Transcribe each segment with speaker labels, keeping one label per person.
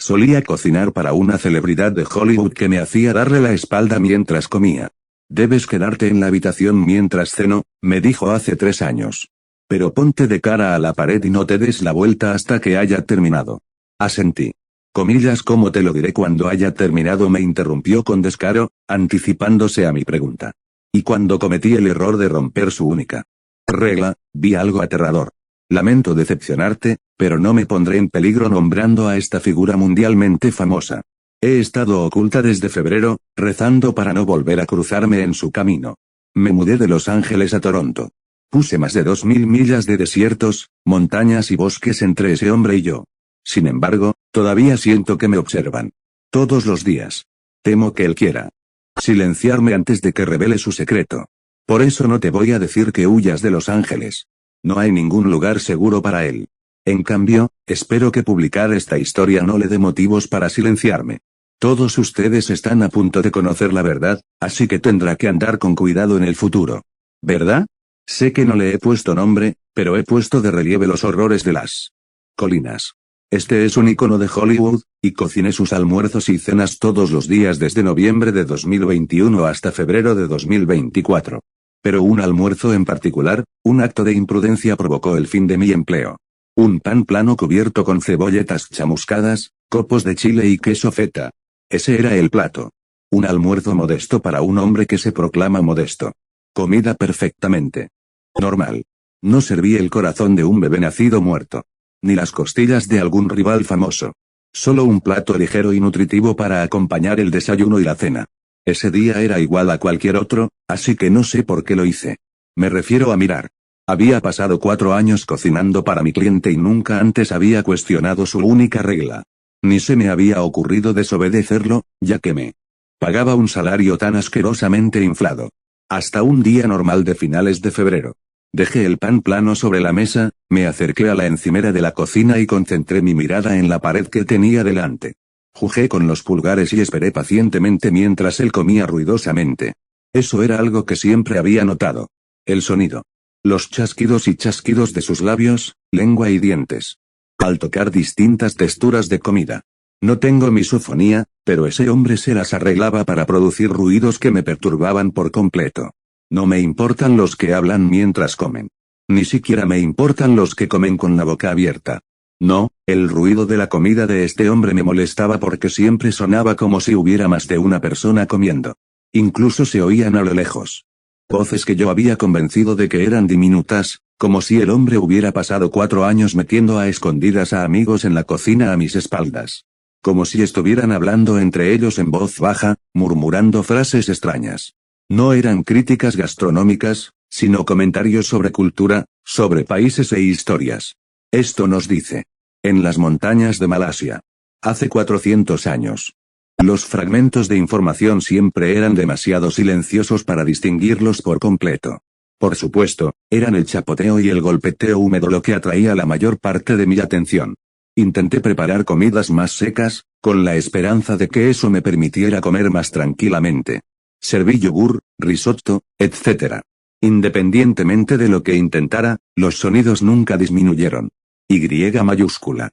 Speaker 1: Solía cocinar para una celebridad de Hollywood que me hacía darle la espalda mientras comía. Debes quedarte en la habitación mientras ceno, me dijo hace 3 años. Pero ponte de cara a la pared y no te des la vuelta hasta que haya terminado. Asentí. Comillas, ¿cómo te lo diré cuando haya terminado?, me interrumpió con descaro, anticipándose a mi pregunta. Y cuando cometí el error de romper su única regla, vi algo aterrador. Lamento decepcionarte, pero no me pondré en peligro nombrando a esta figura mundialmente famosa. He estado oculta desde febrero, rezando para no volver a cruzarme en su camino. Me mudé de Los Ángeles a Toronto. Puse más de 2000 millas de desiertos, montañas y bosques entre ese hombre y yo. Sin embargo, todavía siento que me observan. Todos los días. Temo que él quiera silenciarme antes de que revele su secreto. Por eso no te voy a decir que huyas de Los Ángeles. No hay ningún lugar seguro para él. En cambio, espero que publicar esta historia no le dé motivos para silenciarme. Todos ustedes están a punto de conocer la verdad, así que tendrá que andar con cuidado en el futuro. ¿Verdad? Sé que no le he puesto nombre, pero he puesto de relieve los horrores de las colinas. Este es un icono de Hollywood, y cociné sus almuerzos y cenas todos los días desde noviembre de 2021 hasta febrero de 2024. Pero un almuerzo en particular, un acto de imprudencia provocó el fin de mi empleo. Un pan plano cubierto con cebolletas chamuscadas, copos de chile y queso feta. Ese era el plato. Un almuerzo modesto para un hombre que se proclama modesto. Comida perfectamente normal. No serví el corazón de un bebé nacido muerto. Ni las costillas de algún rival famoso. Solo un plato ligero y nutritivo para acompañar el desayuno y la cena. Ese día era igual a cualquier otro, así que no sé por qué lo hice. Me refiero a mirar. Había pasado 4 años cocinando para mi cliente y nunca antes había cuestionado su única regla. Ni se me había ocurrido desobedecerlo, ya que me pagaba un salario tan asquerosamente inflado. Hasta un día normal de finales de febrero. Dejé el pan plano sobre la mesa, me acerqué a la encimera de la cocina y concentré mi mirada en la pared que tenía delante. Jugué con los pulgares y esperé pacientemente mientras él comía ruidosamente. Eso era algo que siempre había notado. El sonido. Los chasquidos y chasquidos de sus labios, lengua y dientes. Al tocar distintas texturas de comida. No tengo misofonía, pero ese hombre se las arreglaba para producir ruidos que me perturbaban por completo. No me importan los que hablan mientras comen. Ni siquiera me importan los que comen con la boca abierta. No, el ruido de la comida de este hombre me molestaba porque siempre sonaba como si hubiera más de una persona comiendo. Incluso se oían a lo lejos. Voces que yo había convencido de que eran diminutas, como si el hombre hubiera pasado 4 años metiendo a escondidas a amigos en la cocina a mis espaldas. Como si estuvieran hablando entre ellos en voz baja, murmurando frases extrañas. No eran críticas gastronómicas, sino comentarios sobre cultura, sobre países e historias. Esto nos dice. En las montañas de Malasia. Hace 400 años. Los fragmentos de información siempre eran demasiado silenciosos para distinguirlos por completo. Por supuesto, eran el chapoteo y el golpeteo húmedo lo que atraía la mayor parte de mi atención. Intenté preparar comidas más secas, con la esperanza de que eso me permitiera comer más tranquilamente. Serví yogur, risotto, etc. Independientemente de lo que intentara, los sonidos nunca disminuyeron. Y mayúscula.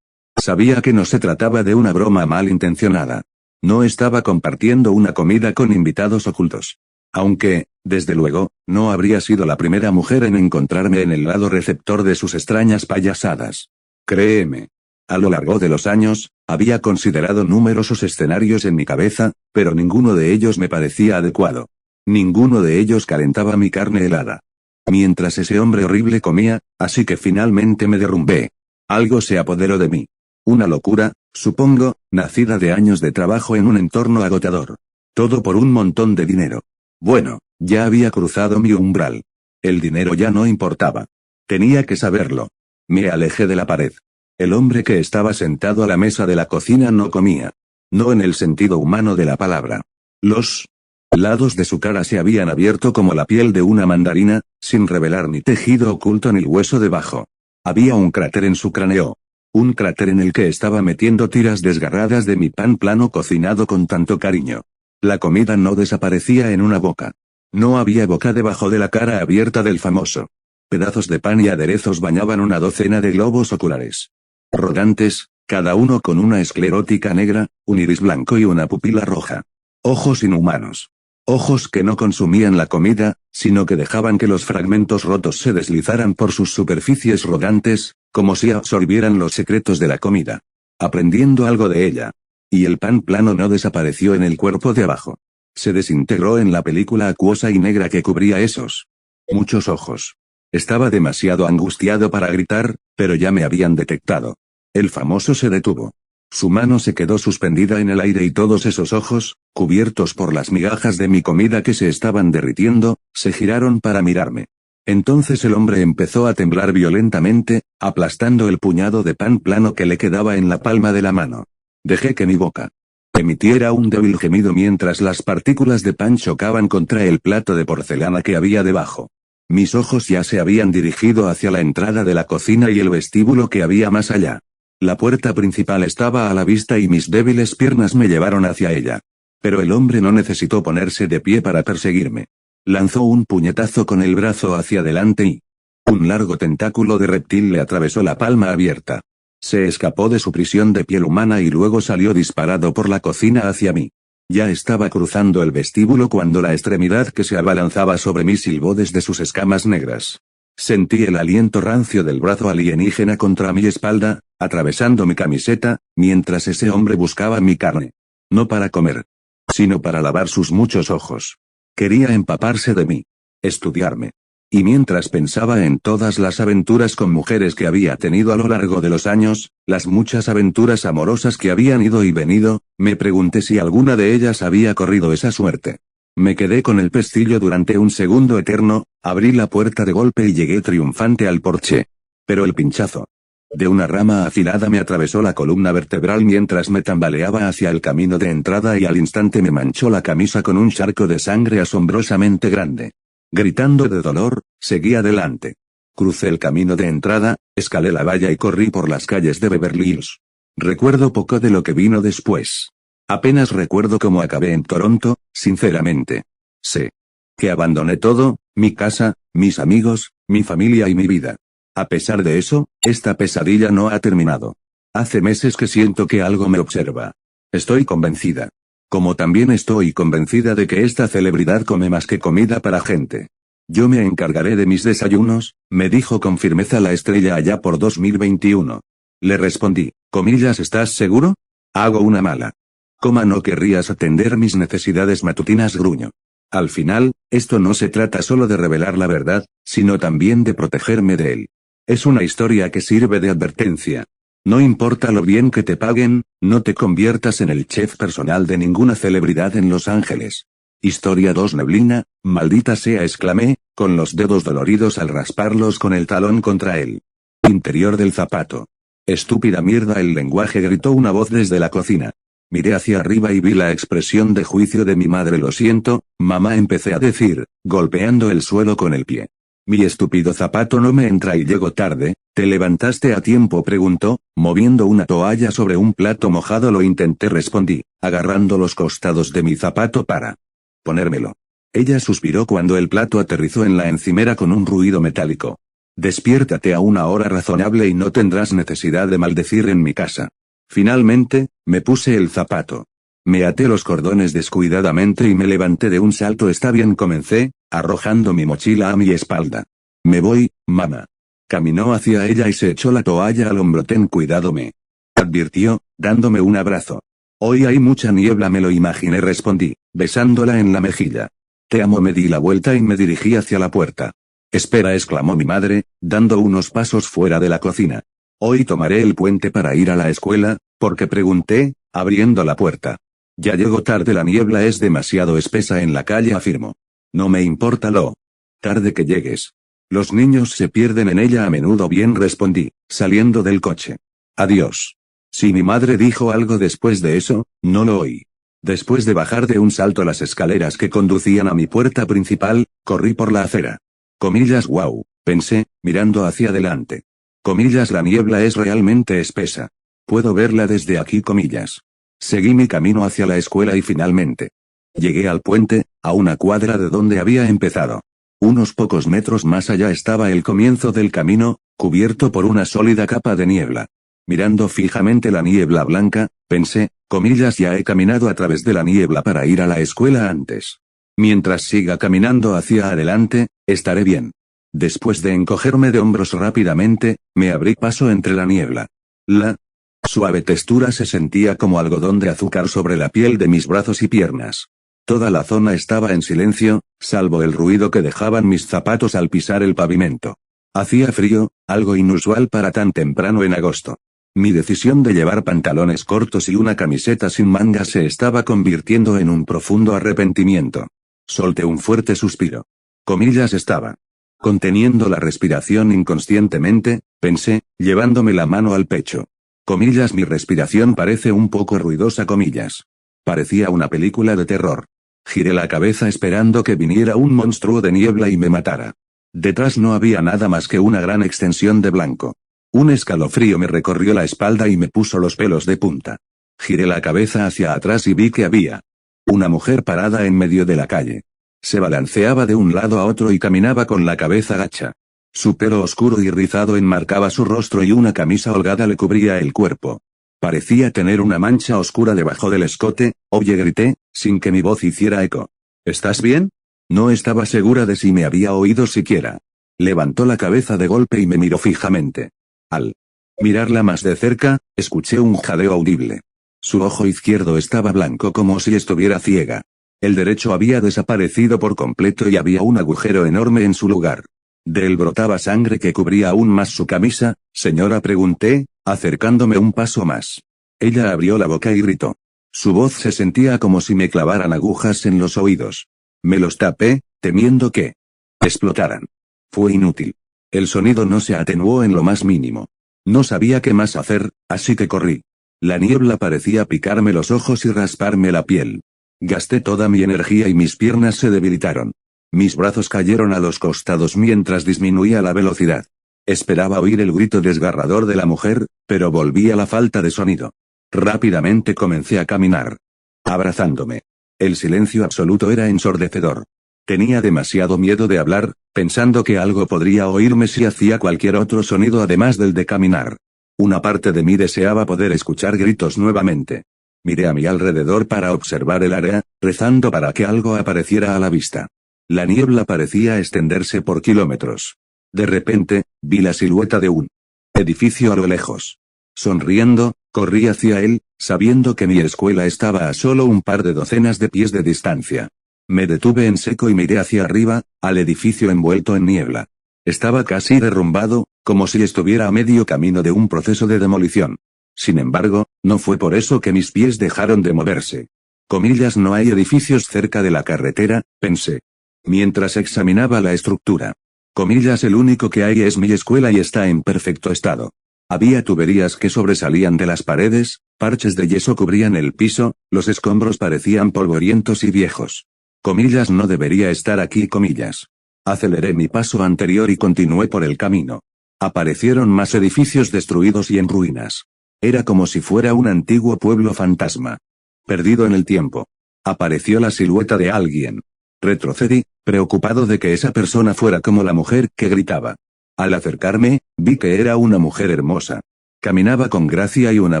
Speaker 1: Sabía que no se trataba de una broma malintencionada. No estaba compartiendo una comida con invitados ocultos. Aunque, desde luego, no habría sido la primera mujer en encontrarme en el lado receptor de sus extrañas payasadas. Créeme. A lo largo de los años, había considerado numerosos escenarios en mi cabeza, pero ninguno de ellos me parecía adecuado. Ninguno de ellos calentaba mi carne helada. Mientras ese hombre horrible comía, así que finalmente me derrumbé. Algo se apoderó de mí. Una locura, supongo, nacida de años de trabajo en un entorno agotador. Todo por un montón de dinero. Bueno, ya había cruzado mi umbral. El dinero ya no importaba. Tenía que saberlo. Me alejé de la pared. El hombre que estaba sentado a la mesa de la cocina no comía. No en el sentido humano de la palabra. Los lados de su cara se habían abierto como la piel de una mandarina, sin revelar ni tejido oculto ni hueso debajo. Había un cráter en su cráneo. Un cráter en el que estaba metiendo tiras desgarradas de mi pan plano cocinado con tanto cariño. La comida no desaparecía en una boca. No había boca debajo de la cara abierta del famoso. Pedazos de pan y aderezos bañaban una docena de globos oculares. Rodantes, cada uno con una esclerótica negra, un iris blanco y una pupila roja. Ojos inhumanos. Ojos que no consumían la comida, sino que dejaban que los fragmentos rotos se deslizaran por sus superficies rodantes, como si absorbieran los secretos de la comida. Aprendiendo algo de ella. Y el pan plano no desapareció en el cuerpo de abajo. Se desintegró en la película acuosa y negra que cubría esos muchos ojos. Estaba demasiado angustiado para gritar, pero ya me habían detectado. El famoso se detuvo. Su mano se quedó suspendida en el aire y todos esos ojos, cubiertos por las migajas de mi comida que se estaban derritiendo, se giraron para mirarme. Entonces el hombre empezó a temblar violentamente, aplastando el puñado de pan plano que le quedaba en la palma de la mano. Dejé que mi boca emitiera un débil gemido mientras las partículas de pan chocaban contra el plato de porcelana que había debajo. Mis ojos ya se habían dirigido hacia la entrada de la cocina y el vestíbulo que había más allá. La puerta principal estaba a la vista y mis débiles piernas me llevaron hacia ella. Pero el hombre no necesitó ponerse de pie para perseguirme. Lanzó un puñetazo con el brazo hacia adelante y un largo tentáculo de reptil le atravesó la palma abierta. Se escapó de su prisión de piel humana y luego salió disparado por la cocina hacia mí. Ya estaba cruzando el vestíbulo cuando la extremidad que se abalanzaba sobre mí silbó desde sus escamas negras. Sentí el aliento rancio del brazo alienígena contra mi espalda, atravesando mi camiseta, mientras ese hombre buscaba mi carne. No para comer, sino para lavar sus muchos ojos. Quería empaparse de mí. Estudiarme. Y mientras pensaba en todas las aventuras con mujeres que había tenido a lo largo de los años, las muchas aventuras amorosas que habían ido y venido, me pregunté si alguna de ellas había corrido esa suerte. Me quedé con el pestillo durante un segundo eterno, abrí la puerta de golpe y llegué triunfante al porche. Pero el pinchazo de una rama afilada me atravesó la columna vertebral mientras me tambaleaba hacia el camino de entrada y al instante me manchó la camisa con un charco de sangre asombrosamente grande. Gritando de dolor, seguí adelante. Crucé el camino de entrada, escalé la valla y corrí por las calles de Beverly Hills. Recuerdo poco de lo que vino después. Apenas recuerdo cómo acabé en Toronto, sinceramente. Sé que abandoné todo, mi casa, mis amigos, mi familia y mi vida. A pesar de eso, esta pesadilla no ha terminado. Hace meses que siento que algo me observa. Estoy convencida. Como también estoy convencida de que esta celebridad come más que comida para gente. Yo me encargaré de mis desayunos, me dijo con firmeza la estrella allá por 2021. Le respondí, comillas, ¿estás seguro? Hago una mala. Coma, no querrías atender mis necesidades matutinas, gruño. Al final, esto no se trata solo de revelar la verdad, sino también de protegerme de él. Es una historia que sirve de advertencia. No importa lo bien que te paguen, no te conviertas en el chef personal de ninguna celebridad en Los Ángeles. Historia 2 Neblina, maldita sea, exclamé, con los dedos doloridos al rasparlos con el talón contra el interior del zapato. Estúpida mierda, el lenguaje, gritó una voz desde la cocina. Miré hacia arriba y vi la expresión de juicio de mi madre. Lo siento, mamá, empecé a decir, golpeando el suelo con el pie. Mi estúpido zapato no me entra y llego tarde. ¿Te levantaste a tiempo?, preguntó, moviendo una toalla sobre un plato mojado. Lo intenté, respondí, agarrando los costados de mi zapato para ponérmelo. Ella suspiró cuando el plato aterrizó en la encimera con un ruido metálico. Despiértate a una hora razonable y no tendrás necesidad de maldecir en mi casa. Finalmente, me puse el zapato. Me até los cordones descuidadamente y me levanté de un salto. Está bien, comencé, arrojando mi mochila a mi espalda. Me voy, mamá. Caminó hacia ella y se echó la toalla al hombro. Ten cuidado, me advirtió, dándome un abrazo. Hoy hay mucha niebla, me lo imaginé, respondí, besándola en la mejilla. Te amo. Me di la vuelta y me dirigí hacia la puerta. Espera, exclamó mi madre, dando unos pasos fuera de la cocina. Hoy tomaré el puente para ir a la escuela, porque pregunté, abriendo la puerta. Ya llego tarde, la niebla es demasiado espesa en la calle, afirmó. No me importa lo tarde que llegues. Los niños se pierden en ella a menudo. Bien, respondí, saliendo del coche. Adiós. Si mi madre dijo algo después de eso, no lo oí. Después de bajar de un salto las escaleras que conducían a mi puerta principal, corrí por la acera. Comillas, wow, pensé, mirando hacia adelante. Comillas, la niebla es realmente espesa. Puedo verla desde aquí, comillas. Seguí mi camino hacia la escuela y finalmente llegué al puente, a una cuadra de donde había empezado. Unos pocos metros más allá estaba el comienzo del camino, cubierto por una sólida capa de niebla. Mirando fijamente la niebla blanca, pensé, comillas, ya he caminado a través de la niebla para ir a la escuela antes. Mientras siga caminando hacia adelante, estaré bien. Después de encogerme de hombros rápidamente, me abrí paso entre la niebla. La suave textura se sentía como algodón de azúcar sobre la piel de mis brazos y piernas. Toda la zona estaba en silencio, salvo el ruido que dejaban mis zapatos al pisar el pavimento. Hacía frío, algo inusual para tan temprano en agosto. Mi decisión de llevar pantalones cortos y una camiseta sin mangas se estaba convirtiendo en un profundo arrepentimiento. Solté un fuerte suspiro. Comillas, estaba conteniendo la respiración inconscientemente, pensé, llevándome la mano al pecho. Comillas, mi respiración parece un poco ruidosa, comillas. Parecía una película de terror. Giré la cabeza esperando que viniera un monstruo de niebla y me matara. Detrás no había nada más que una gran extensión de blanco. Un escalofrío me recorrió la espalda y me puso los pelos de punta. Giré la cabeza hacia atrás y vi que había una mujer parada en medio de la calle. Se balanceaba de un lado a otro y caminaba con la cabeza gacha. Su pelo oscuro y rizado enmarcaba su rostro y una camisa holgada le cubría el cuerpo. Parecía tener una mancha oscura debajo del escote. Oye, grité, sin que mi voz hiciera eco. ¿Estás bien? No estaba segura de si me había oído siquiera. Levantó la cabeza de golpe y me miró fijamente. Al mirarla más de cerca, escuché un jadeo audible. Su ojo izquierdo estaba blanco como si estuviera ciega. El derecho había desaparecido por completo y había un agujero enorme en su lugar. De él brotaba sangre que cubría aún más su camisa. Señora, pregunté, acercándome un paso más. Ella abrió la boca y gritó. Su voz se sentía como si me clavaran agujas en los oídos. Me los tapé, temiendo que explotaran. Fue inútil. El sonido no se atenuó en lo más mínimo. No sabía qué más hacer, así que corrí. La niebla parecía picarme los ojos y rasparme la piel. Gasté toda mi energía y mis piernas se debilitaron. Mis brazos cayeron a los costados mientras disminuía la velocidad. Esperaba oír el grito desgarrador de la mujer, pero volví a la falta de sonido. Rápidamente comencé a caminar, abrazándome. El silencio absoluto era ensordecedor. Tenía demasiado miedo de hablar, pensando que algo podría oírme si hacía cualquier otro sonido además del de caminar. Una parte de mí deseaba poder escuchar gritos nuevamente. Miré a mi alrededor para observar el área, rezando para que algo apareciera a la vista. La niebla parecía extenderse por kilómetros. De repente, vi la silueta de un edificio a lo lejos. Sonriendo, corrí hacia él, sabiendo que mi escuela estaba a solo un par de docenas de pies de distancia. Me detuve en seco y miré hacia arriba, al edificio envuelto en niebla. Estaba casi derrumbado, como si estuviera a medio camino de un proceso de demolición. Sin embargo, no fue por eso que mis pies dejaron de moverse. Comillas, no hay edificios cerca de la carretera, pensé. Mientras examinaba la estructura. Comillas, el único que hay es mi escuela y está en perfecto estado. Había tuberías que sobresalían de las paredes, parches de yeso cubrían el piso, los escombros parecían polvorientos y viejos. Comillas, no debería estar aquí, comillas. Aceleré mi paso anterior y continué por el camino. Aparecieron más edificios destruidos y en ruinas. Era como si fuera un antiguo pueblo fantasma. Perdido en el tiempo. Apareció la silueta de alguien. Retrocedí, preocupado de que esa persona fuera como la mujer que gritaba. Al acercarme, vi que era una mujer hermosa. Caminaba con gracia y una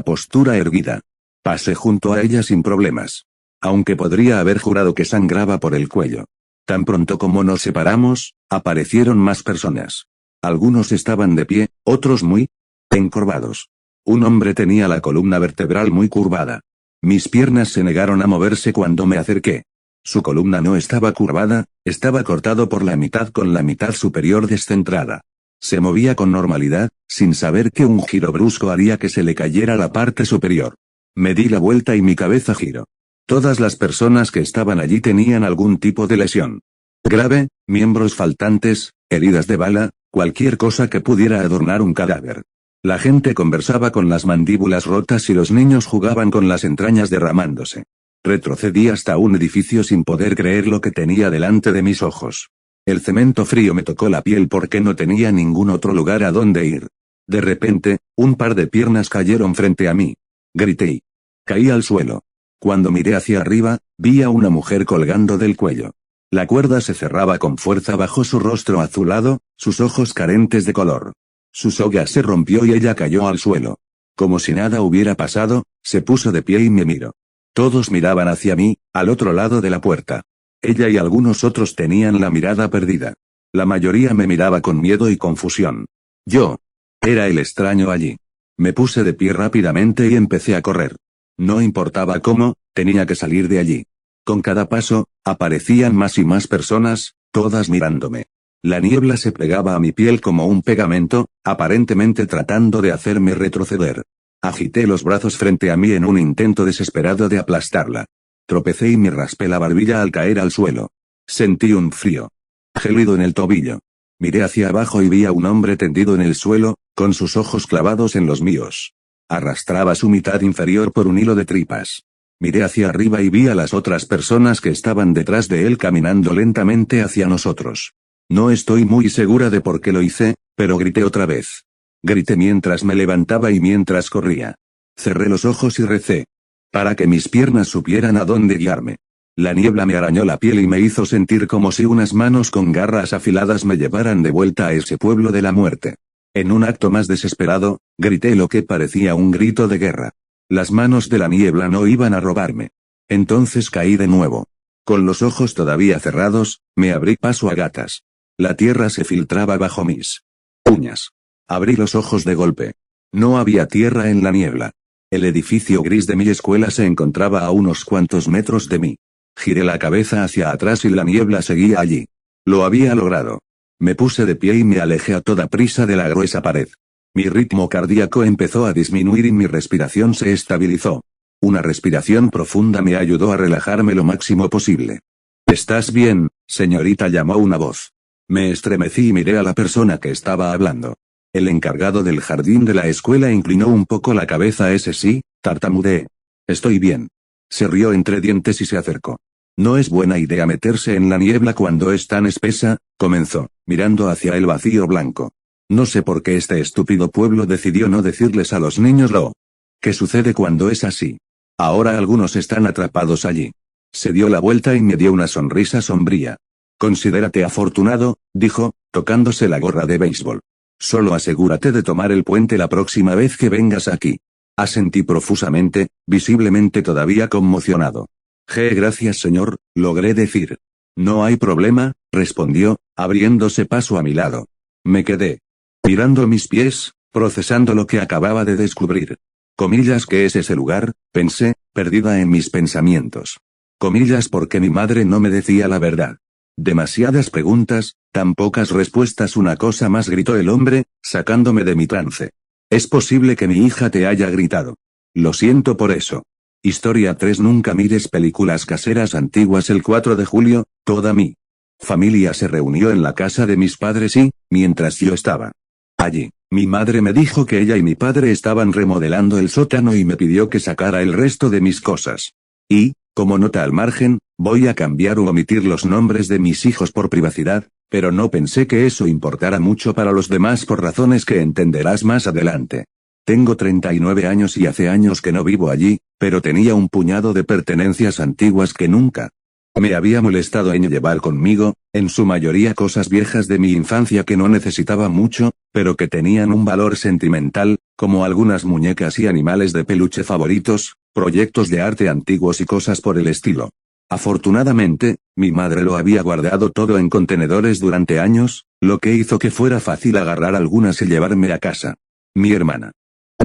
Speaker 1: postura erguida. Pasé junto a ella sin problemas. Aunque podría haber jurado que sangraba por el cuello. Tan pronto como nos separamos, aparecieron más personas. Algunos estaban de pie, otros muy encorvados. Un hombre tenía la columna vertebral muy curvada. Mis piernas se negaron a moverse cuando me acerqué. Su columna no estaba curvada, estaba cortado por la mitad con la mitad superior descentrada. Se movía con normalidad, sin saber que un giro brusco haría que se le cayera la parte superior. Me di la vuelta y mi cabeza giró. Todas las personas que estaban allí tenían algún tipo de lesión grave, miembros faltantes, heridas de bala, cualquier cosa que pudiera adornar un cadáver. La gente conversaba con las mandíbulas rotas y los niños jugaban con las entrañas derramándose. Retrocedí hasta un edificio sin poder creer lo que tenía delante de mis ojos. El cemento frío me tocó la piel porque no tenía ningún otro lugar a donde ir. De repente, un par de piernas cayeron frente a mí. Grité y caí al suelo. Cuando miré hacia arriba, vi a una mujer colgando del cuello. La cuerda se cerraba con fuerza bajo su rostro azulado, sus ojos carentes de color. Su soga se rompió y ella cayó al suelo. Como si nada hubiera pasado, se puso de pie y me miró. Todos miraban hacia mí, al otro lado de la puerta. Ella y algunos otros tenían la mirada perdida. La mayoría me miraba con miedo y confusión. Yo era el extraño allí. Me puse de pie rápidamente y empecé a correr. No importaba cómo, tenía que salir de allí. Con cada paso, aparecían más y más personas, todas mirándome. La niebla se pegaba a mi piel como un pegamento, aparentemente tratando de hacerme retroceder. Agité los brazos frente a mí en un intento desesperado de aplastarla. Tropecé y me raspé la barbilla al caer al suelo. Sentí un frío gélido en el tobillo. Miré hacia abajo y vi a un hombre tendido en el suelo, con sus ojos clavados en los míos. Arrastraba su mitad inferior por un hilo de tripas. Miré hacia arriba y vi a las otras personas que estaban detrás de él caminando lentamente hacia nosotros. No estoy muy segura de por qué lo hice, pero grité otra vez. Grité mientras me levantaba y mientras corría. Cerré los ojos y recé. Para que mis piernas supieran a dónde guiarme. La niebla me arañó la piel y me hizo sentir como si unas manos con garras afiladas me llevaran de vuelta a ese pueblo de la muerte. En un acto más desesperado, grité lo que parecía un grito de guerra. Las manos de la niebla no iban a robarme. Entonces caí de nuevo. Con los ojos todavía cerrados, me abrí paso a gatas. La tierra se filtraba bajo mis uñas. Abrí los ojos de golpe. No había tierra en la niebla. El edificio gris de mi escuela se encontraba a unos cuantos metros de mí. Giré la cabeza hacia atrás y la niebla seguía allí. Lo había logrado. Me puse de pie y me alejé a toda prisa de la gruesa pared. Mi ritmo cardíaco empezó a disminuir y mi respiración se estabilizó. Una respiración profunda me ayudó a relajarme lo máximo posible. ¿Estás bien, señorita?, llamó una voz. Me estremecí y miré a la persona que estaba hablando. El encargado del jardín de la escuela inclinó un poco la cabeza. Ese sí, tartamudeé. Estoy bien. Se rió entre dientes y se acercó. No es buena idea meterse en la niebla cuando es tan espesa, comenzó, mirando hacia el vacío blanco. No sé por qué este estúpido pueblo decidió no decirles a los niños lo que sucede cuando es así. Ahora algunos están atrapados allí. Se dio la vuelta y me dio una sonrisa sombría. Considérate afortunado, dijo, tocándose la gorra de béisbol. Solo asegúrate de tomar el puente la próxima vez que vengas aquí. Asentí profusamente, visiblemente todavía conmocionado. Gracias señor, logré decir. No hay problema, respondió, abriéndose paso a mi lado. Me quedé mirando mis pies, procesando lo que acababa de descubrir. Comillas, ¿qué es ese lugar?, pensé, perdida en mis pensamientos. Comillas, porque mi madre no me decía la verdad. Demasiadas preguntas, tan pocas respuestas. Una cosa más, gritó el hombre, sacándome de mi trance. Es posible que mi hija te haya gritado. Lo siento por eso. Historia 3. Nunca mires películas caseras antiguas. El 4 de julio, toda mi familia se reunió en la casa de mis padres y, mientras yo estaba allí, mi madre me dijo que ella y mi padre estaban remodelando el sótano y me pidió que sacara el resto de mis cosas. Y, como nota al margen, voy a cambiar u omitir los nombres de mis hijos por privacidad, pero no pensé que eso importara mucho para los demás por razones que entenderás más adelante. Tengo 39 años y hace años que no vivo allí, pero tenía un puñado de pertenencias antiguas que nunca me había molestado en llevar conmigo, en su mayoría cosas viejas de mi infancia que no necesitaba mucho, pero que tenían un valor sentimental, como algunas muñecas y animales de peluche favoritos, proyectos de arte antiguos y cosas por el estilo. Afortunadamente, mi madre lo había guardado todo en contenedores durante años, lo que hizo que fuera fácil agarrar algunas y llevarme a casa. Mi hermana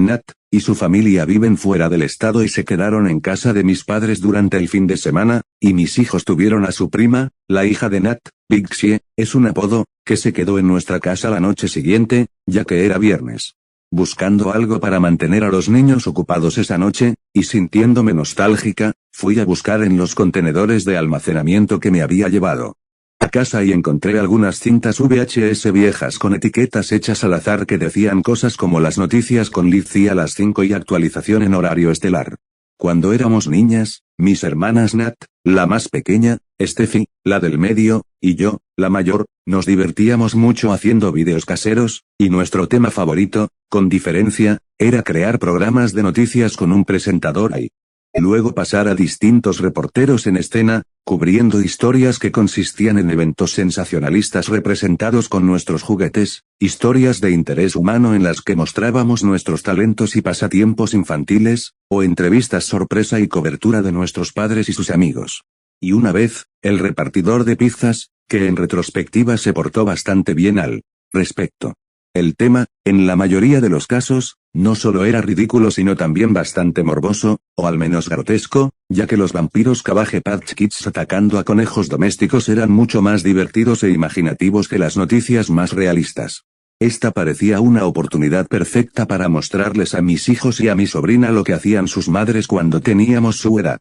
Speaker 1: Nat y su familia viven fuera del estado y se quedaron en casa de mis padres durante el fin de semana, y mis hijos tuvieron a su prima, la hija de Nat, Pixie, es un apodo, que se quedó en nuestra casa la noche siguiente, ya que era viernes. Buscando algo para mantener a los niños ocupados esa noche, y sintiéndome nostálgica, fui a buscar en los contenedores de almacenamiento que me había llevado a casa y encontré algunas cintas VHS viejas con etiquetas hechas al azar que decían cosas como las noticias con Lizzie a las 5 y actualización en horario estelar. Cuando éramos niñas, mis hermanas Nat, la más pequeña, Steffi, la del medio, y yo, la mayor, nos divertíamos mucho haciendo vídeos caseros, y nuestro tema favorito, con diferencia, era crear programas de noticias con un presentador ahí. Luego pasar a distintos reporteros en escena, cubriendo historias que consistían en eventos sensacionalistas representados con nuestros juguetes, historias de interés humano en las que mostrábamos nuestros talentos y pasatiempos infantiles, o entrevistas sorpresa y cobertura de nuestros padres y sus amigos. Y una vez, el repartidor de pizzas, que en retrospectiva se portó bastante bien al respecto. El tema, en la mayoría de los casos, no solo era ridículo sino también bastante morboso, o al menos grotesco, ya que los vampiros Cabbage Patch Kids atacando a conejos domésticos eran mucho más divertidos e imaginativos que las noticias más realistas. Esta parecía una oportunidad perfecta para mostrarles a mis hijos y a mi sobrina lo que hacían sus madres cuando teníamos su edad.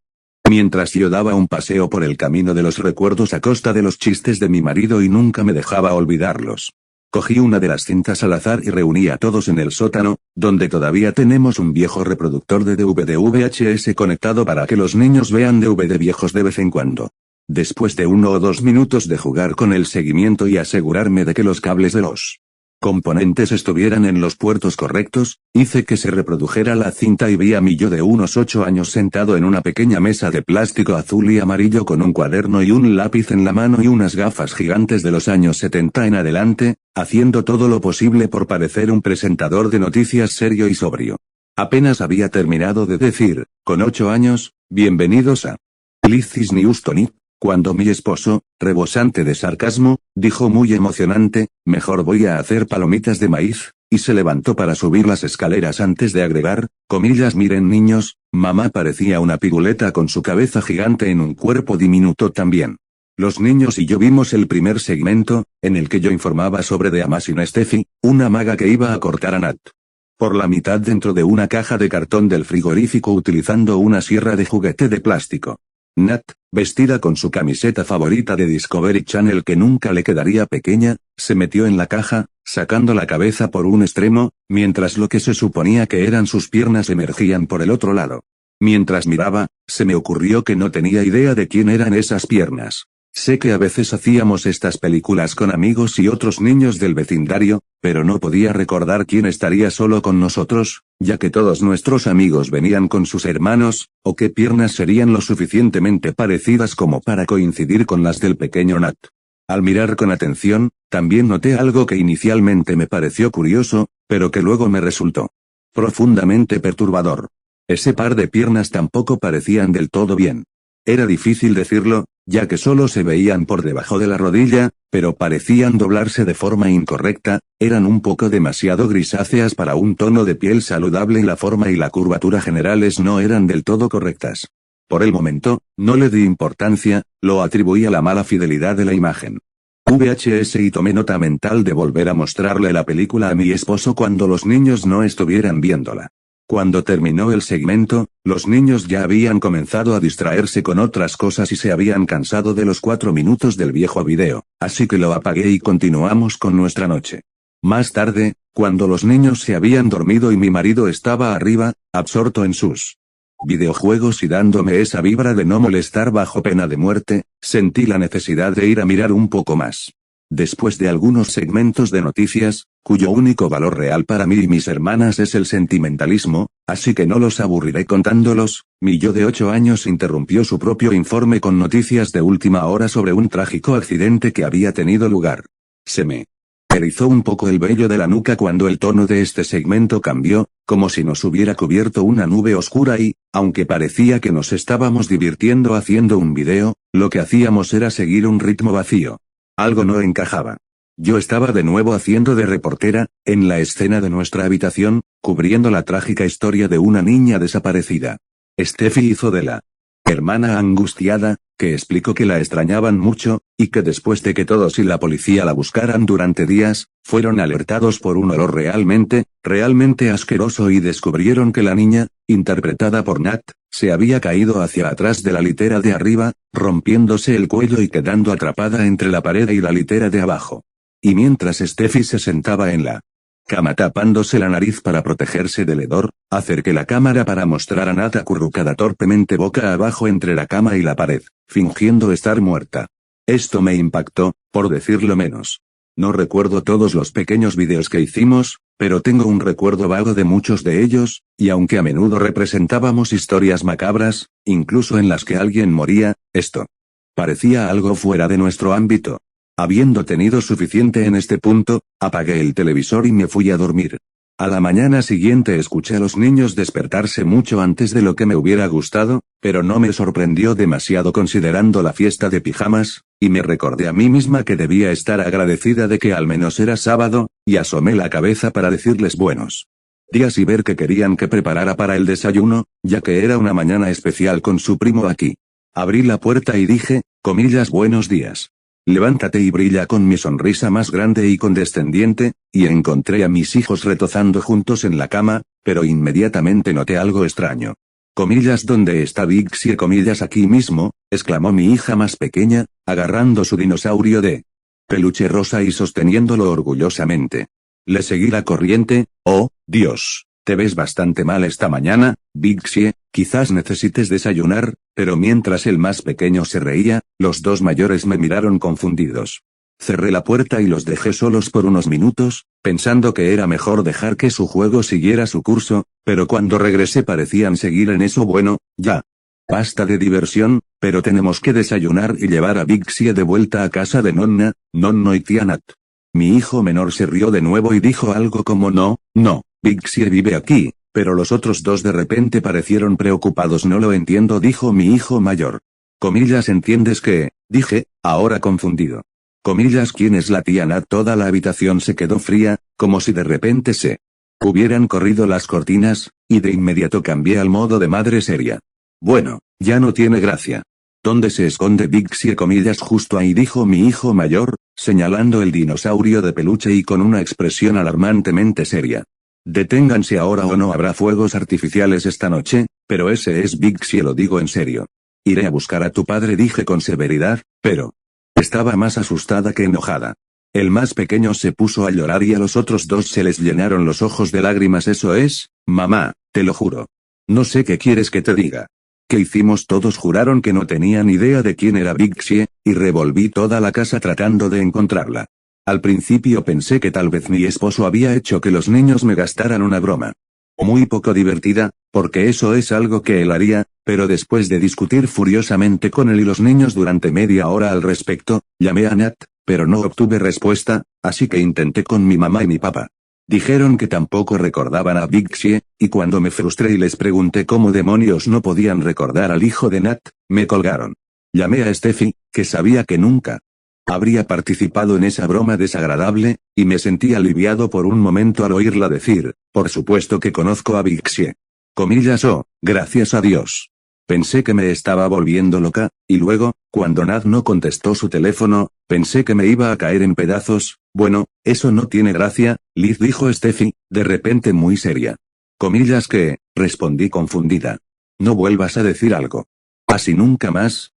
Speaker 1: Mientras yo daba un paseo por el camino de los recuerdos a costa de los chistes de mi marido y nunca me dejaba olvidarlos. Cogí una de las cintas al azar y reuní a todos en el sótano, donde todavía tenemos un viejo reproductor de DVD VHS conectado para que los niños vean DVD viejos de vez en cuando. Después de 1 o 2 minutos de jugar con el seguimiento y asegurarme de que los cables de los componentes estuvieran en los puertos correctos, hice que se reprodujera la cinta y vi a mi yo de unos 8 años sentado en una pequeña mesa de plástico azul y amarillo con un cuaderno y un lápiz en la mano y unas gafas gigantes de los años 70 en adelante, haciendo todo lo posible por parecer un presentador de noticias serio y sobrio. Apenas había terminado de decir, con 8 años, bienvenidos a Lizzie's News Tonight, cuando mi esposo, rebosante de sarcasmo, dijo muy emocionante, mejor voy a hacer palomitas de maíz, y se levantó para subir las escaleras antes de agregar, comillas miren niños, mamá parecía una piruleta con su cabeza gigante en un cuerpo diminuto también. Los niños y yo vimos el primer segmento, en el que yo informaba sobre The Amazing Steffi, una maga que iba a cortar a Nat por la mitad dentro de una caja de cartón del frigorífico utilizando una sierra de juguete de plástico. Nat, vestida con su camiseta favorita de Discovery Channel que nunca le quedaría pequeña, se metió en la caja, sacando la cabeza por un extremo, mientras lo que se suponía que eran sus piernas emergían por el otro lado. Mientras miraba, se me ocurrió que no tenía idea de quién eran esas piernas. Sé que a veces hacíamos estas películas con amigos y otros niños del vecindario, pero no podía recordar quién estaría solo con nosotros, ya que todos nuestros amigos venían con sus hermanos, o qué piernas serían lo suficientemente parecidas como para coincidir con las del pequeño Nat. Al mirar con atención, también noté algo que inicialmente me pareció curioso, pero que luego me resultó profundamente perturbador. Ese par de piernas tampoco parecían del todo bien. Era difícil decirlo, ya que solo se veían por debajo de la rodilla, pero parecían doblarse de forma incorrecta, eran un poco demasiado grisáceas para un tono de piel saludable y la forma y la curvatura generales no eran del todo correctas. Por el momento, no le di importancia, lo atribuí a la mala fidelidad de la imagen. VHS y tomé nota mental de volver a mostrarle la película a mi esposo cuando los niños no estuvieran viéndola. Cuando terminó el segmento, los niños ya habían comenzado a distraerse con otras cosas y se habían cansado de los 4 minutos del viejo video, así que lo apagué y continuamos con nuestra noche. Más tarde, cuando los niños se habían dormido y mi marido estaba arriba, absorto en sus videojuegos y dándome esa vibra de no molestar bajo pena de muerte, sentí la necesidad de ir a mirar un poco más. Después de algunos segmentos de noticias, cuyo único valor real para mí y mis hermanas es el sentimentalismo, así que no los aburriré contándolos, mi yo de 8 años interrumpió su propio informe con noticias de última hora sobre un trágico accidente que había tenido lugar. Se me erizó un poco el vello de la nuca cuando el tono de este segmento cambió, como si nos hubiera cubierto una nube oscura y, aunque parecía que nos estábamos divirtiendo haciendo un video, lo que hacíamos era seguir un ritmo vacío. Algo no encajaba. Yo estaba de nuevo haciendo de reportera, en la escena de nuestra habitación, cubriendo la trágica historia de una niña desaparecida. Steffi hizo de la hermana angustiada, que explicó que la extrañaban mucho, y que después de que todos y la policía la buscaran durante días, fueron alertados por un olor realmente asqueroso y descubrieron que la niña, interpretada por Nat, se había caído hacia atrás de la litera de arriba, rompiéndose el cuello y quedando atrapada entre la pared y la litera de abajo. Y mientras Steffi se sentaba en la cama tapándose la nariz para protegerse del hedor, acerqué la cámara para mostrar a Nat acurrucada torpemente boca abajo entre la cama y la pared, fingiendo estar muerta. Esto me impactó, por decirlo menos. No recuerdo todos los pequeños videos que hicimos, pero tengo un recuerdo vago de muchos de ellos, y aunque a menudo representábamos historias macabras, incluso en las que alguien moría, esto parecía algo fuera de nuestro ámbito. Habiendo tenido suficiente en este punto, apagué el televisor y me fui a dormir. A la mañana siguiente escuché a los niños despertarse mucho antes de lo que me hubiera gustado, pero no me sorprendió demasiado considerando la fiesta de pijamas, y me recordé a mí misma que debía estar agradecida de que al menos era sábado, y asomé la cabeza para decirles buenos días y ver que querían que preparara para el desayuno, ya que era una mañana especial con su primo aquí. Abrí la puerta y dije, buenos días. Levántate y brilla con mi sonrisa más grande y condescendiente, y encontré a mis hijos retozando juntos en la cama, pero inmediatamente noté algo extraño. ¿Dónde está Big Sie? Aquí mismo, exclamó mi hija más pequeña, agarrando su dinosaurio de peluche rosa y sosteniéndolo orgullosamente. Le seguí la corriente. Oh, Dios, te ves bastante mal esta mañana, Big Sie, quizás necesites desayunar, pero mientras el más pequeño se reía, los dos mayores me miraron confundidos. Cerré la puerta y los dejé solos por unos minutos, pensando que era mejor dejar que su juego siguiera su curso, pero cuando regresé parecían seguir en eso. Ya. Basta de diversión, pero tenemos que desayunar y llevar a Big Sie de vuelta a casa de Nonna, Nonno y tía Nat. Mi hijo menor se rió de nuevo y dijo algo como no, Big Sie vive aquí, pero los otros dos de repente parecieron preocupados. No lo entiendo, dijo mi hijo mayor. ¿Entiendes qué? Dije, ahora confundido. ¿Quién es la tía Nat? Toda la habitación se quedó fría, como si de repente se hubieran corrido las cortinas, y de inmediato cambié al modo de madre seria. Bueno, ya no tiene gracia. ¿Dónde se esconde Big Sie? Justo ahí, dijo mi hijo mayor, señalando el dinosaurio de peluche y con una expresión alarmantemente seria. Deténganse ahora o no habrá fuegos artificiales esta noche, pero ese es Big Sie, lo digo en serio. Iré a buscar a tu padre, dije con severidad, pero estaba más asustada que enojada. El más pequeño se puso a llorar y a los otros dos se les llenaron los ojos de lágrimas. Eso es, mamá, te lo juro. No sé qué quieres que te diga. ¿Qué hicimos? Todos juraron que no tenían idea de quién era Big Sie, y revolví toda la casa tratando de encontrarla. Al principio pensé que tal vez mi esposo había hecho que los niños me gastaran una broma muy poco divertida, porque eso es algo que él haría, pero después de discutir furiosamente con él y los niños durante media hora al respecto, llamé a Nat, pero no obtuve respuesta, así que intenté con mi mamá y mi papá. Dijeron que tampoco recordaban a Big Sie, y cuando me frustré y les pregunté cómo demonios no podían recordar al hijo de Nat, me colgaron. Llamé a Steffi, que sabía que nunca habría participado en esa broma desagradable, y me sentí aliviado por un momento al oírla decir, por supuesto que conozco a Big Sie. Oh, gracias a Dios. Pensé que me estaba volviendo loca, y luego, cuando Nat no contestó su teléfono, pensé que me iba a caer en pedazos. Bueno, eso no tiene gracia, Liz, dijo Steffi, de repente muy seria. ¿Qué? Respondí confundida. No vuelvas a decir algo así nunca más,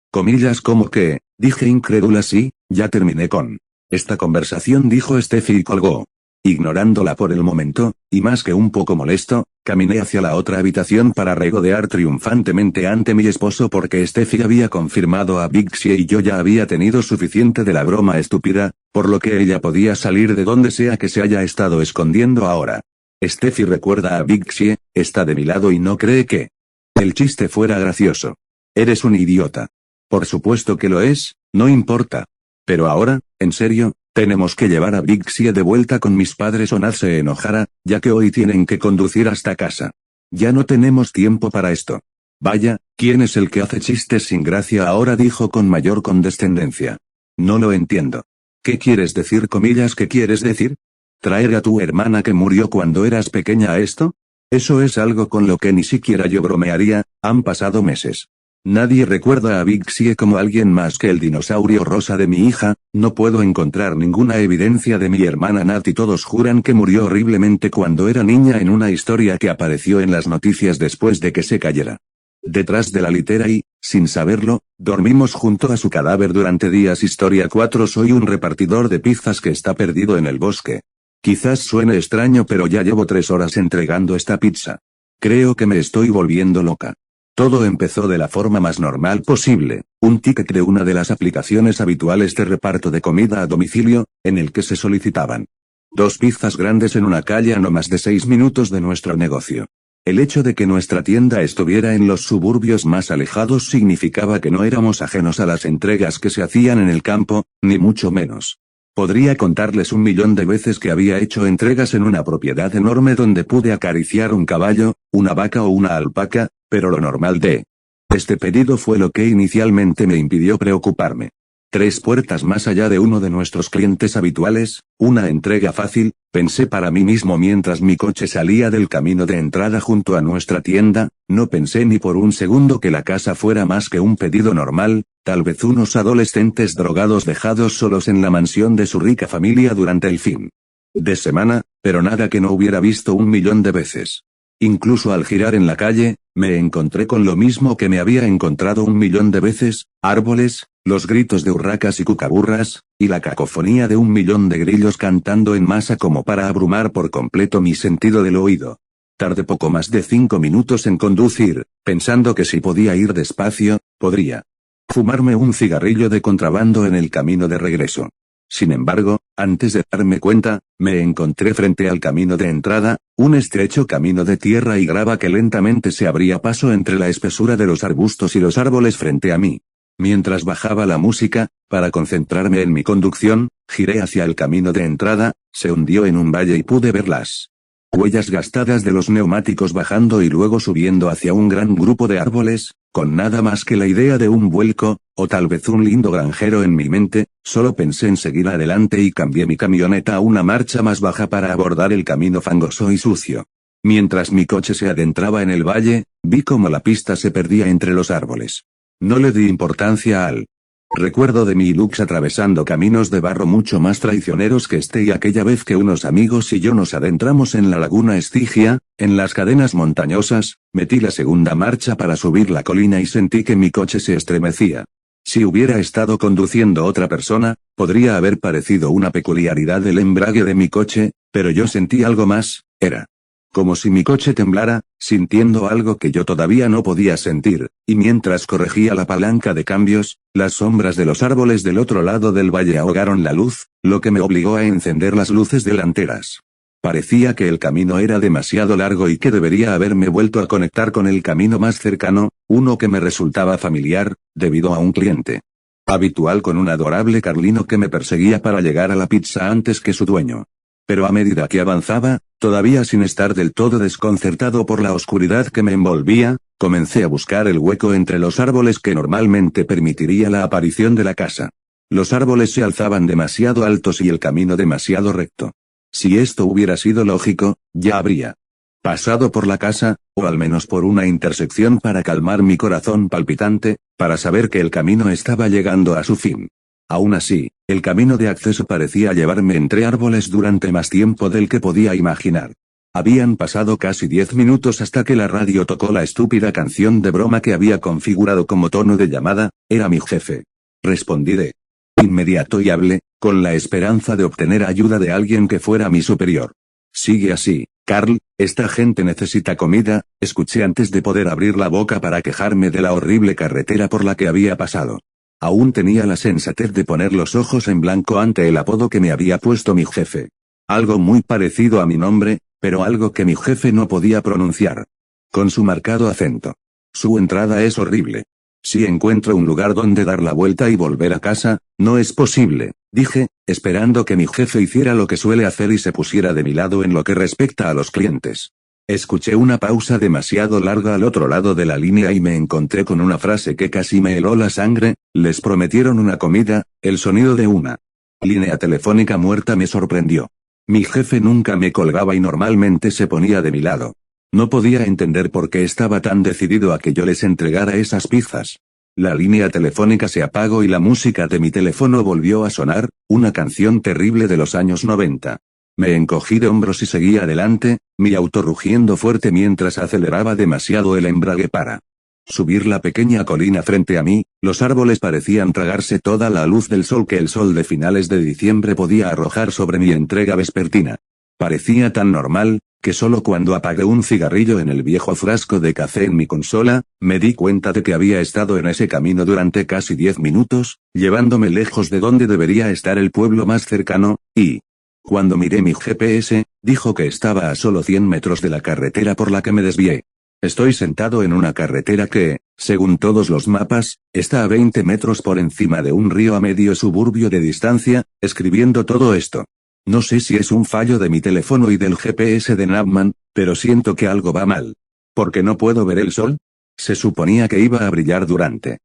Speaker 1: ¿cómo que? Dije incrédula. Sí, ya terminé con esta conversación, dijo Steffi y colgó. Ignorándola por el momento, y más que un poco molesto, caminé hacia la otra habitación para regodear triunfantemente ante mi esposo porque Steffi había confirmado a Big Sie y yo ya había tenido suficiente de la broma estúpida, por lo que ella podía salir de donde sea que se haya estado escondiendo ahora. Steffi recuerda a Big Sie, está de mi lado y no cree que el chiste fuera gracioso. Eres un idiota. Por supuesto que lo es, no importa. Pero ahora, en serio, tenemos que llevar a Big Sie de vuelta con mis padres o Nat se enojará, ya que hoy tienen que conducir hasta casa. Ya no tenemos tiempo para esto. Vaya, ¿quién es el que hace chistes sin gracia ahora? Dijo con mayor condescendencia. No lo entiendo. ¿Qué quieres decir? ¿Qué quieres decir? ¿Traer a tu hermana que murió cuando eras pequeña a esto? Eso es algo con lo que ni siquiera yo bromearía, han pasado meses. Nadie recuerda a Big Sie como alguien más que el dinosaurio rosa de mi hija, no puedo encontrar ninguna evidencia de mi hermana Nat y todos juran que murió horriblemente cuando era niña en una historia que apareció en las noticias después de que se cayera detrás de la litera y, sin saberlo, dormimos junto a su cadáver durante días. Historia 4. Soy un repartidor de pizzas que está perdido en el bosque. Quizás suene extraño, pero ya llevo 3 horas entregando esta pizza. Creo que me estoy volviendo loca. Todo empezó de la forma más normal posible, un ticket de una de las aplicaciones habituales de reparto de comida a domicilio, en el que se solicitaban 2 pizzas grandes en una calle a no más de 6 minutos de nuestro negocio. El hecho de que nuestra tienda estuviera en los suburbios más alejados significaba que no éramos ajenos a las entregas que se hacían en el campo, ni mucho menos. Podría contarles 1.000.000 de veces que había hecho entregas en una propiedad enorme donde pude acariciar un caballo, una vaca o una alpaca, pero lo normal de este pedido fue lo que inicialmente me impidió preocuparme. 3 puertas más allá de uno de nuestros clientes habituales, una entrega fácil, pensé para mí mismo mientras mi coche salía del camino de entrada junto a nuestra tienda. No pensé ni por un segundo que la casa fuera más que un pedido normal, tal vez unos adolescentes drogados dejados solos en la mansión de su rica familia durante el fin de semana, pero nada que no hubiera visto 1.000.000 de veces. Incluso al girar en la calle, me encontré con lo mismo que me había encontrado 1.000.000 de veces: árboles, los gritos de urracas y cucaburras, y la cacofonía de 1.000.000 de grillos cantando en masa como para abrumar por completo mi sentido del oído. Tardé poco más de 5 minutos en conducir, pensando que si podía ir despacio, podría fumarme un cigarrillo de contrabando en el camino de regreso. Sin embargo, antes de darme cuenta, me encontré frente al camino de entrada, un estrecho camino de tierra y grava que lentamente se abría paso entre la espesura de los arbustos y los árboles frente a mí. Mientras bajaba la música, para concentrarme en mi conducción, giré hacia el camino de entrada, se hundió en un valle y pude ver las huellas gastadas de los neumáticos bajando y luego subiendo hacia un gran grupo de árboles, con nada más que la idea de un vuelco, o tal vez un lindo granjero en mi mente. Solo pensé en seguir adelante y cambié mi camioneta a una marcha más baja para abordar el camino fangoso y sucio. Mientras mi coche se adentraba en el valle, vi cómo la pista se perdía entre los árboles. No le di importancia al recuerdo de mi Hilux atravesando caminos de barro mucho más traicioneros que este y aquella vez que unos amigos y yo nos adentramos en la laguna Estigia, en las cadenas montañosas. Metí la segunda marcha para subir la colina y sentí que mi coche se estremecía. Si hubiera estado conduciendo otra persona, podría haber parecido una peculiaridad del embrague de mi coche, pero yo sentí algo más: era como si mi coche temblara, sintiendo algo que yo todavía no podía sentir, y mientras corregía la palanca de cambios, las sombras de los árboles del otro lado del valle ahogaron la luz, lo que me obligó a encender las luces delanteras. Parecía que el camino era demasiado largo y que debería haberme vuelto a conectar con el camino más cercano, uno que me resultaba familiar, debido a un cliente habitual con un adorable carlino que me perseguía para llegar a la pizza antes que su dueño. Pero a medida que avanzaba, todavía sin estar del todo desconcertado por la oscuridad que me envolvía, comencé a buscar el hueco entre los árboles que normalmente permitiría la aparición de la casa. Los árboles se alzaban demasiado altos y el camino demasiado recto. Si esto hubiera sido lógico, ya habría pasado por la casa, o al menos por una intersección para calmar mi corazón palpitante, para saber que el camino estaba llegando a su fin. Aún así, el camino de acceso parecía llevarme entre árboles durante más tiempo del que podía imaginar. Habían pasado casi 10 minutos hasta que la radio tocó la estúpida canción de broma que había configurado como tono de llamada. Era mi jefe. Respondí de inmediato y hablé, con la esperanza de obtener ayuda de alguien que fuera mi superior. Sigue así, Carl, esta gente necesita comida, escuché antes de poder abrir la boca para quejarme de la horrible carretera por la que había pasado. Aún tenía la sensatez de poner los ojos en blanco ante el apodo que me había puesto mi jefe. Algo muy parecido a mi nombre, pero algo que mi jefe no podía pronunciar. Con su marcado acento. Su entrada es horrible. Si encuentro un lugar donde dar la vuelta y volver a casa, no es posible, dije, esperando que mi jefe hiciera lo que suele hacer y se pusiera de mi lado en lo que respecta a los clientes. Escuché una pausa demasiado larga al otro lado de la línea y me encontré con una frase que casi me heló la sangre. Les prometieron una comida. El sonido de una línea telefónica muerta me sorprendió. Mi jefe nunca me colgaba y normalmente se ponía de mi lado. No podía entender por qué estaba tan decidido a que yo les entregara esas pizzas. La línea telefónica se apagó y la música de mi teléfono volvió a sonar, una canción terrible de los años 90. Me encogí de hombros y seguí adelante, mi auto rugiendo fuerte mientras aceleraba demasiado el embrague para subir la pequeña colina frente a mí. Los árboles parecían tragarse toda la luz del sol que el sol de finales de diciembre podía arrojar sobre mi entrega vespertina. Parecía tan normal, que solo cuando apagué un cigarrillo en el viejo frasco de café en mi consola, me di cuenta de que había estado en ese camino durante casi 10 minutos, llevándome lejos de donde debería estar el pueblo más cercano, y... Cuando miré mi GPS, dijo que estaba a solo 100 metros de la carretera por la que me desvié. Estoy sentado en una carretera que, según todos los mapas, está a 20 metros por encima de un río a medio suburbio de distancia, escribiendo todo esto. No sé si es un fallo de mi teléfono y del GPS de Navman, pero siento que algo va mal. ¿Por qué no puedo ver el sol? Se suponía que iba a brillar durante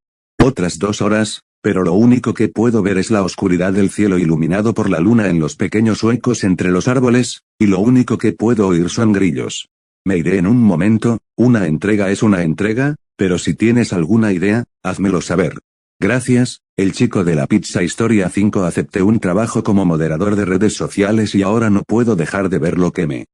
Speaker 1: otras 2 horas, pero lo único que puedo ver es la oscuridad del cielo iluminado por la luna en los pequeños huecos entre los árboles, y lo único que puedo oír son grillos. Me iré en un momento, una entrega es una entrega, pero si tienes alguna idea, házmelo saber. Gracias, el chico de la pizza Historia 5. Acepté un trabajo como moderador de redes sociales y ahora no puedo dejar de ver lo que me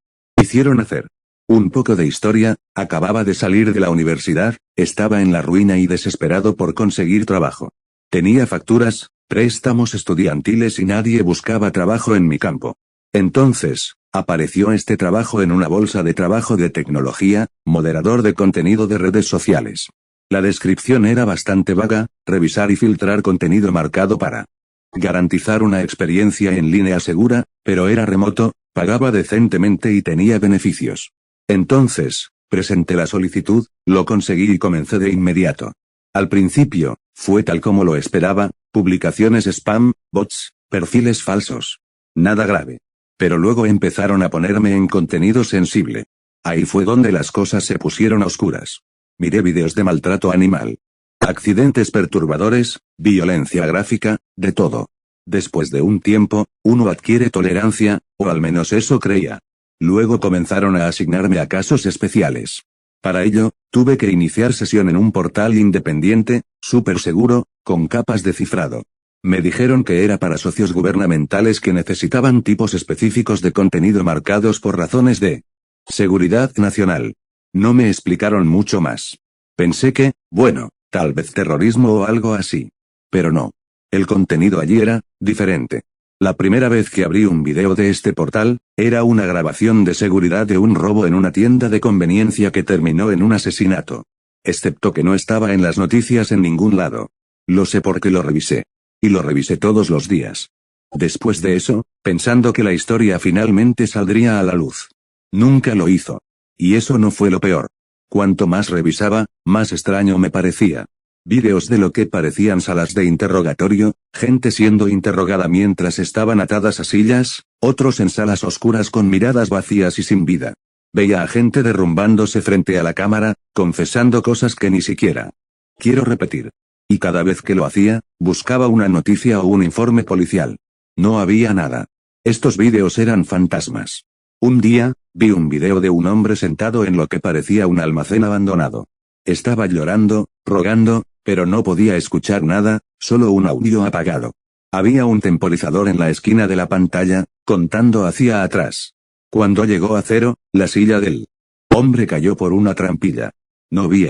Speaker 1: hicieron hacer. Un poco de historia, acababa de salir de la universidad, estaba en la ruina y desesperado por conseguir trabajo. Tenía facturas, préstamos estudiantiles y nadie buscaba trabajo en mi campo. Entonces, apareció este trabajo en una bolsa de trabajo de tecnología, moderador de contenido de redes sociales. La descripción era bastante vaga, revisar y filtrar contenido marcado para garantizar una experiencia en línea segura, pero era remoto, pagaba decentemente y tenía beneficios. Entonces, presenté la solicitud, lo conseguí y comencé de inmediato. Al principio, fue tal como lo esperaba, publicaciones spam, bots, perfiles falsos. Nada grave. Pero luego empezaron a ponerme en contenido sensible. Ahí fue donde las cosas se pusieron oscuras. Miré vídeos de maltrato animal. Accidentes perturbadores, violencia gráfica, de todo. Después de un tiempo, uno adquiere tolerancia, o al menos eso creía. Luego comenzaron a asignarme a casos especiales. Para ello, tuve que iniciar sesión en un portal independiente, súper seguro, con capas de cifrado. Me dijeron que era para socios gubernamentales que necesitaban tipos específicos de contenido marcados por razones de seguridad nacional. No me explicaron mucho más. Pensé que, bueno, tal vez terrorismo o algo así. Pero no. El contenido allí era diferente. La primera vez que abrí un video de este portal, era una grabación de seguridad de un robo en una tienda de conveniencia que terminó en un asesinato. Excepto que no estaba en las noticias en ningún lado. Lo sé porque lo revisé. Y lo revisé todos los días. Después de eso, pensando que la historia finalmente saldría a la luz. Nunca lo hizo. Y eso no fue lo peor. Cuanto más revisaba, más extraño me parecía. Vídeos de lo que parecían salas de interrogatorio, gente siendo interrogada mientras estaban atadas a sillas, otros en salas oscuras con miradas vacías y sin vida. Veía a gente derrumbándose frente a la cámara, confesando cosas que ni siquiera quiero repetir. Y cada vez que lo hacía, buscaba una noticia o un informe policial. No había nada. Estos vídeos eran fantasmas. Un día, vi un video de un hombre sentado en lo que parecía un almacén abandonado. Estaba llorando, rogando, pero no podía escuchar nada, solo un audio apagado. Había un temporizador en la esquina de la pantalla, contando hacia atrás. Cuando llegó a 0, la silla del hombre cayó por una trampilla. No vi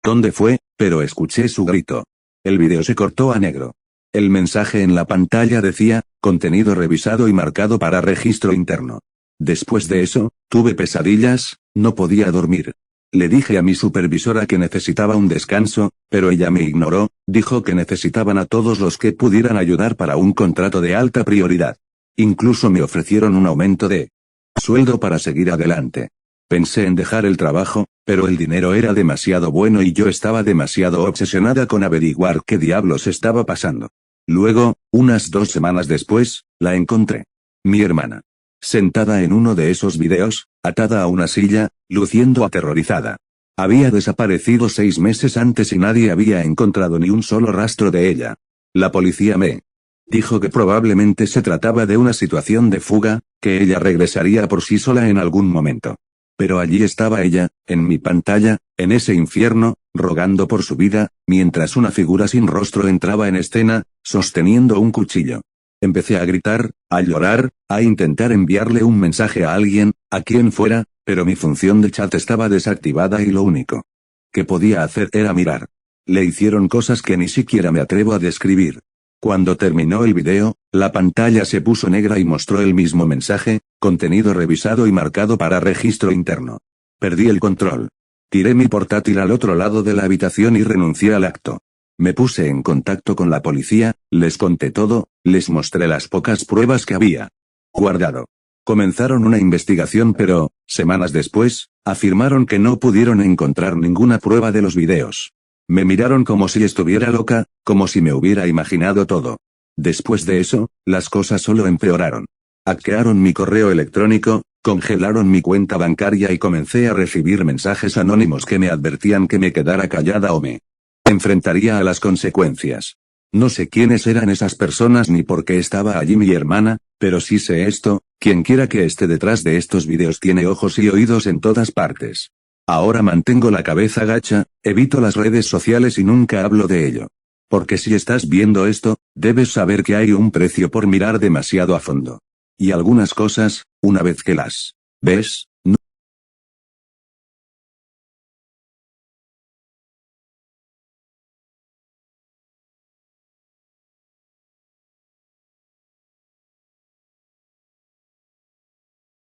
Speaker 1: dónde fue, pero escuché su grito. El video se cortó a negro. El mensaje en la pantalla decía, contenido revisado y marcado para registro interno. Después de eso, tuve pesadillas, no podía dormir. Le dije a mi supervisora que necesitaba un descanso, pero ella me ignoró, dijo que necesitaban a todos los que pudieran ayudar para un contrato de alta prioridad. Incluso me ofrecieron un aumento de sueldo para seguir adelante. Pensé en dejar el trabajo, pero el dinero era demasiado bueno y yo estaba demasiado obsesionada con averiguar qué diablos estaba pasando. Luego, unas 2 semanas después, la encontré. Mi hermana. Sentada en uno de esos videos, atada a una silla, luciendo aterrorizada. Había desaparecido 6 meses antes y nadie había encontrado ni un solo rastro de ella. La policía me dijo que probablemente se trataba de una situación de fuga, que ella regresaría por sí sola en algún momento. Pero allí estaba ella, en mi pantalla, en ese infierno, rogando por su vida, mientras una figura sin rostro entraba en escena, sosteniendo un cuchillo. Empecé a gritar, a llorar, a intentar enviarle un mensaje a alguien, a quien fuera, pero mi función de chat estaba desactivada y lo único que podía hacer era mirar. Le hicieron cosas que ni siquiera me atrevo a describir. Cuando terminó el video, La pantalla se puso negra y mostró el mismo mensaje: contenido revisado y marcado para registro interno. Perdí el control. Tiré mi portátil al otro lado de la habitación y renuncié al acto. Me puse en contacto con la policía, les conté todo, les mostré las pocas pruebas que había guardado. Comenzaron una investigación pero, semanas después, afirmaron que no pudieron encontrar ninguna prueba de los videos. Me miraron como si estuviera loca, como si me hubiera imaginado todo. Después de eso, las cosas solo empeoraron. Hackearon mi correo electrónico, congelaron mi cuenta bancaria y comencé a recibir mensajes anónimos que me advertían que me quedara callada o me enfrentaría a las consecuencias. No sé quiénes eran esas personas ni por qué estaba allí mi hermana, pero sí sé esto: quien quiera que esté detrás de estos videos tiene ojos y oídos en todas partes. Ahora mantengo la cabeza gacha, evito las redes sociales y nunca hablo de ello. Porque si estás viendo esto, debes saber que hay un precio por mirar demasiado a fondo. Y algunas cosas, una vez que las ves,